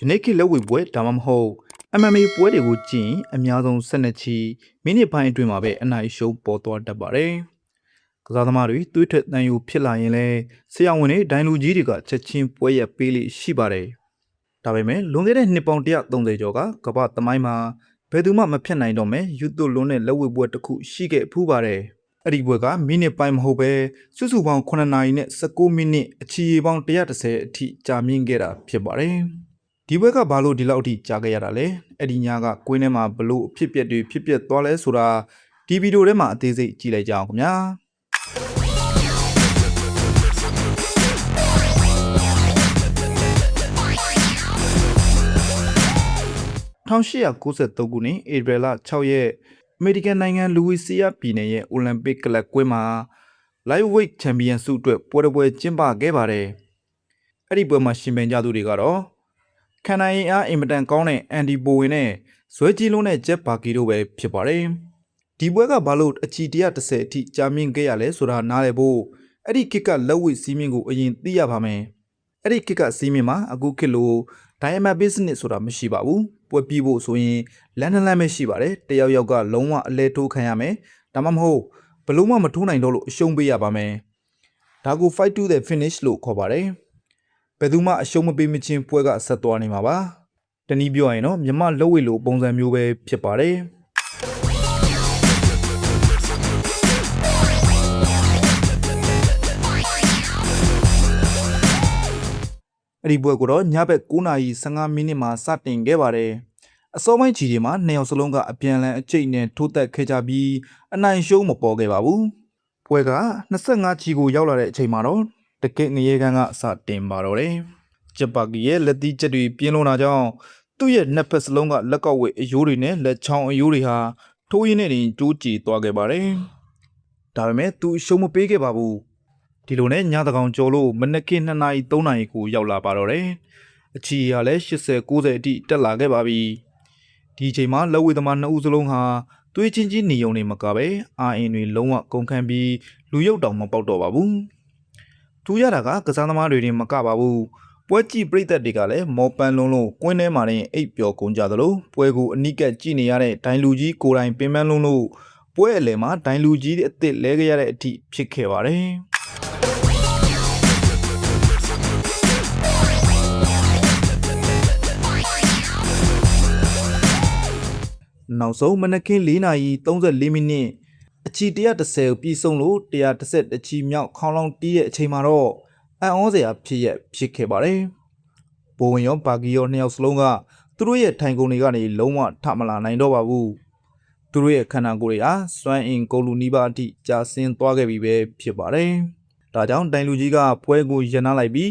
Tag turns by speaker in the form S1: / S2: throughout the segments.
S1: ယနေ့ခေတ်လက်ဝှေပွဲဒါမှမဟုတ် MMA ပွဲတွေကိုကြည့်ရင်အများဆုံး12ချီမိနစ်ပိုင်းအတွင်းမှာပဲအနိုင်ရှုံးပေါ်သွားတတ်ပါတယ်။ကစားသမားတွေသွေးထွက်တန်ယူဖြစ်လာရင်လည်းဆရာဝန်တွေဒိုင်လူကြီးတွေကချက်ချင်းပွဲရပေးလိရှိပါတယ်။ဒါပေမဲ့လွန်ခဲ့တဲ့နှစ်ပေါင်း130ကျော်ကမ္ဘာသမိုင်းမှာဘယ်သူမှမဖြစ်နိုင်တော့မဲ့ယူသွလွန်းတဲ့လက်ဝှေပွဲတစ်ခုရှိခဲ့ဖူးပါတယ်။အဲ့ဒီပွဲကမိနစ်ပိုင်းမဟုတ်ပဲစုစုပေါင်း9နာရီနဲ့19မိနစ်အချီပေါင်း130အထိကြာမြင့်ခဲ့တာဖြစ်ပါတယ်။ဒီဘက်ကဘာလို့ဒီလောက်အထိကြာခဲ့ရတာလဲအဲ့ဒီညကကွင်းထဲမှာဘလို့အဖြစ်ပြက်တွေဖြစ်ပျက်သွားလဲဆိုတာဒီဗီဒီယိုထဲမှာအသေးစိတ်ကြည့်လိုက်ကြအောင်ခင်ဗျာ1893ခုနှစ်ဧပြီလ6ရက်အမေရိကန်နိုင်ငံလူဝီစီယာပြည်နယ်ရဲ့အိုလံပစ်ကလပ်ကွင်းမှာ Lightweight Champion ဆုအတွက်ပွဲကျင်းပခဲ့ပါတယ်အဲ့ဒီပွဲမှာရှင်ပြိုင်ကြသူတွေကတော့ခန္ဓာရင်အားအင်မတန်ကောင်းတဲ့အန်ဒီဘိုဝင်နဲ့ဇွဲကြီးလုံးနဲ့ဂျက်ဘာကီတို့ပဲဖြစ်ပါတယ်။ဒီပွဲကဘာလို့အချီ130အထိကြာမြင့်ခဲ့ရလဲဆိုတာနားလည်ဖို့အဲ့ဒီခစ်ကလက်ဝှေ့စီးမြင့်ကိုအရင်သိရပါမယ်။အဲ့ဒီခစ်ကစီးမြင့်မှာအခုခစ်လို့ဒိုင်ယမတ်ဘစ်နစ်ဆိုတာမရှိပါဘူး။ပွဲပြီးဖို့ဆိုရင်လမ်းပဲရှိပါတယ်။တယောက်ယောက်ကလုံးဝအလဲထိုးခံရမယ်။ဒါမှမဟုတ်ဘလုံးမထိုးနိုင်တော့လို့အရှုံးပေးရပါမယ်။ဒါကို fight to the finish လို့ခေါ်ပါတယ်။ဘယ်သူမှအရှုံးမပေးမချင်းပွဲကဆက်သွားနေမှာပါတနည်းပြောရရင်တော့မြမလက်ဝှေ့လိုပုံစံမျိုးပဲဖြစ်ပါတယ်အဲ့ဒီပွဲကိုတော့ညဘက်9:15မိနစ်မှာစတင်ခဲ့ပါတယ်အစောပိုင်းချီတွေမှာနှစ်ယောက်စလုံးကအပြန်လန်အကျိတ်နဲ့ထိုးတက်ခဲ့ကြပြီးအနိုင်ရှုံးမပေါ်ခဲ့ပါဘူးပွဲက25ချီကိုရောက်လာတဲ့အချိန်မှာတော့တကယ့်ငရေကန်ကစတင်ပါတော့တယ်။ဂျပကီရဲ့လက်သီးချက်တွေပြင်းလွန်တာကြောင့်သူ့ရဲ့နှစ်ဖက်စလုံးကလက်ကောက်ဝဲအယိုးတွေနဲ့လက်ချောင်းအယိုးတွေဟာထိုးရင်းနဲ့တင်ကျိုးကျသွားခဲ့ပါတယ်။ဒါပေမဲ့သူရှုံးမပေးခဲ့ပါဘူး။ဒီလိုနဲ့ညတကောင်ကျော်လို့မနက်ခင်း2နာရီ3နာရီကိုရောက်လာပါတော့တယ်။အချီကလည်း80-90အထိတက်လာခဲ့ပါပြီ။ဒီအချိန်မှာလက်ဝှေ့သမား2ဦးစလုံးဟာသွေးချင်းကြီးနေုံနေမကပဲအာအင်တွေလုံးဝကုန်ခန်းပြီးလူရုပ်တောင်မပေါက်တော့ပါဘူး။ထူးရတာကကစားသမားတွေတင်မကပါဘူးပွဲကြည့်ပရိသတ်တွေကလည်းမော်ပန်းလုံးလုံးကွင်းထဲမှာတင်အိပ်ပျော်ကုန်ကြသလိုပွဲကိုအနိကကြည့်နေရတဲ့ဒိုင်လူကြီးကိုယ်တိုင်ပင်ပန်းလုံးလို့ပွဲအလယ်မှာဒိုင်လူကြီးအစ်စ်လဲခဲ့ရတဲ့အထိဖြစ်ခဲ့ပါတယ်နောက်ဆုံးမနက်ခင်း4:34မိနစ်အချီ130ကိုပြီးဆုံးလို့130ချီမြောက်ခေါင်းလောင်းတီးရဲ့အချိန်မှာတော့အံ့ဩစရာဖြစ်ခဲ့ပါတယ်။ဘိုဝင်ရောဘာဂီရောနှစ်ယောက်စလုံးကသူတို့ရဲ့ထိုင်ကုန်တွေကနေလုံးဝထမလာနိုင်တော့ပါဘူး။သူတို့ရဲ့ခန္ဓာကိုယ်တွေဟာစွမ်းအင်ကုန်လူနီးပါးအထိကြာဆင်းသွားခဲ့ပြီပဲဖြစ်ပါတယ်။ဒါကြောင့်တိုင်လူကြီးကပွဲကိုရန်နာလိုက်ပြီး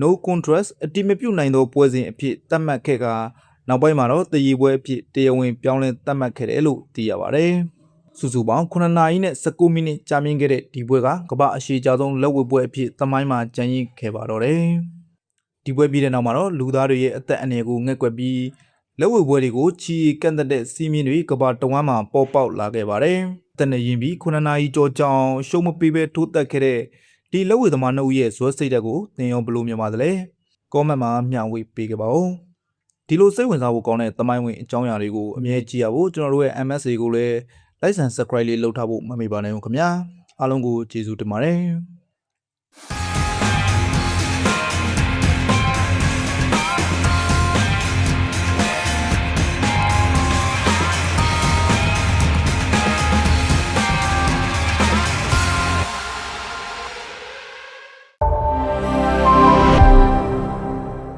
S1: no contrast အတိမပြုတ်နိုင်သောပွဲစဉ်အဖြစ်သတ်မှတ်ခဲ့ကနောက်ပိုင်းမှာတော့တည်ရပွဲအဖြစ်တရားဝင်ပြောင်းလဲသတ်မှတ်ခဲ့တယ်လို့သိရပါတယ်။စုစုပေါင်း9နာရီနဲ့19မိနစ်ကြာမြင့်ခဲ့တဲ့ဒီပွဲကကမ္ဘာအရှည်ကြာဆုံးလက်ဝှေ့ပွဲအဖြစ်သမိုင်းမှာကျန်ရစ်ခဲ့ပါတော့တယ်။ဒီပွဲပြီးတဲ့နောက်မှာတော့လူသားတွေရဲ့အသက်အန္တရာယ်ကိုငဲ့ကွက်ပြီးလက်ဝှေ့ပွဲတွေကိုချီကန့်တဲ့စီးမြင့်တွေကမ္ဘာတဝန်းမှာပေါ်ပေါက်လာခဲ့ပါတယ်။တနက်ရင်ပြီး9နာရီကျော်ကြောင်ရှုံးမပေးပဲထိုးတက်ခဲ့တဲ့ဒီလက်ဝှေ့သမား2ဦးရဲ့ဇွဲစိတ်ဓာတ်ကိုသင်ရောဘလို့မြင်ပါသလဲ။ကောမန့်မှာမျှဝေပေးခဲ့ပါဦး။ဒီလိုစိတ်ဝင်စားဖို့ကောင်းတဲ့သမိုင်းဝင်အကြောင်းအရာတွေကိုအမြဲကြည့်ရဖို့ကျွန်တော်တို့ရဲ့ MSA ကိုလည်းလိုက်ဆန် subscribe လေးလုပ်ထားဖို့မမေ့ပါနဲ့ဦးခင်ဗျာအားလုံးကိုကျေးဇူးတင်ပါတယ်